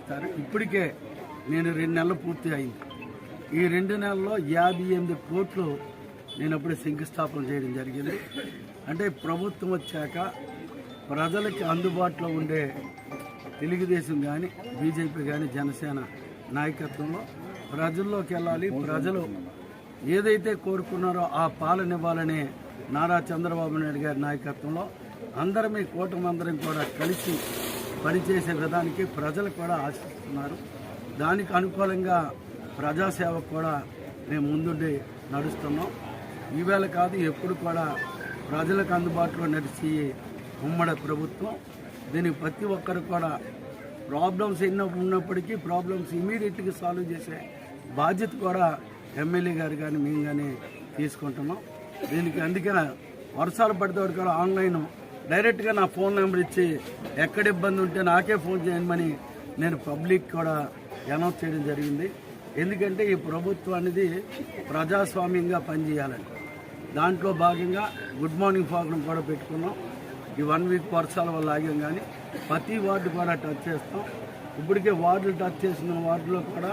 చేస్తారు. ఇప్పటికే నేను 2 నెలలు పూర్తి అయింది. ఈ 2 నెలల్లో 58 కోట్లు నేను అప్పుడే శంకుస్థాపన చేయడం జరిగింది. అంటే ప్రభుత్వం వచ్చాక ప్రజలకి అందుబాటులో ఉండే తెలుగుదేశం కానీ బీజేపీ కానీ జనసేన నాయకత్వంలో ప్రజల్లోకి వెళ్ళాలి, ప్రజలు ఏదైతే కోరుకున్నారో ఆ పాలన ఇవ్వాలనే నారా చంద్రబాబు నాయుడు గారి నాయకత్వంలో అందరమీ కూటమందరం కూడా కలిసి పనిచేసే విధానికి ప్రజలు కూడా ఆశిస్తున్నారు. దానికి అనుకూలంగా ప్రజాసేవకు కూడా మేము ముందుండి నడుస్తున్నాం. ఈవేళ కాదు ఎప్పుడు కూడా ప్రజలకు అందుబాటులో నడిచి ఉమ్మడి ప్రభుత్వం. దీనికి ప్రతి ఒక్కరు కూడా ప్రాబ్లమ్స్ ఎన్నో ఉన్నప్పటికీ ప్రాబ్లమ్స్ ఇమీడియట్గా సాల్వ్ చేసే బాధ్యత కూడా ఎమ్మెల్యే గారు కానీ మేము కానీ తీసుకుంటున్నాం. దీనికి అందుకనే వర్షాలు పడితే కూడా ఆన్లైన్ డైరెక్ట్గా నా ఫోన్ నెంబర్ ఇచ్చి ఎక్కడ ఇబ్బంది ఉంటే నాకే ఫోన్ చేయమని నేను పబ్లిక్ కూడా అనౌన్స్ చేయడం జరిగింది. ఎందుకంటే ఈ ప్రభుత్వం అనేది ప్రజాస్వామ్యంగా పనిచేయాలని దాంట్లో భాగంగా గుడ్ మార్నింగ్ ప్రోగ్రాం కూడా పెట్టుకున్నాం. ఈ 1 వీక్ వర్షాల వల్ల ఆగాం, కానీ ప్రతి వార్డు కూడా టచ్ చేస్తాం. ఇప్పటికే వార్డులు టచ్ చేసిన వార్డులో కూడా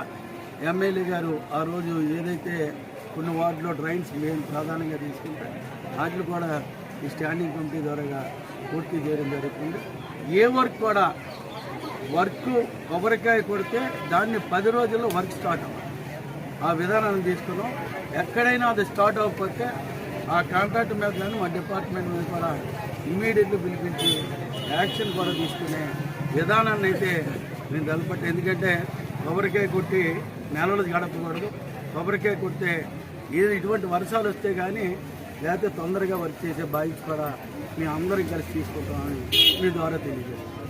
ఎమ్మెల్యే గారు ఆ రోజు ఏదైతే కొన్ని వార్డులో డ్రైన్స్ మెయిన్ ప్రధానంగా తీసుకుంటే వాటిని కూడా ఈ స్టాండింగ్ కమిటీ ద్వారా పూర్తి చేయడం జరుగుతుంది. ఏ వర్క్ కూడా కొబ్బరికాయ కొడితే దాన్ని 10 రోజుల్లో వర్క్ స్టార్ట్ అవ్వాలి, ఆ విధానాన్ని తీసుకున్నాం. ఎక్కడైనా అది స్టార్ట్ అవ్వకపోతే ఆ కాంట్రాక్ట్ మీద కానీ మా డిపార్ట్మెంట్ మీద కూడా ఇమీడియట్గా పిలిపించి యాక్షన్ కూడా తీసుకునే విధానాన్ని అయితే నేను తలపట్టి. ఎందుకంటే కొబ్బరికాయ కొట్టి నెలలు గడపకూడదు. కొబ్బరికాయ కొడితే ఇటువంటి వర్షాలు వస్తే కానీ లేకపోతే తొందరగా వర్క్ చేసే బాధ్యత కూడా మీ అందరికీ కలిసి తీసుకుంటామని మీ ద్వారా తెలియజేస్తాం.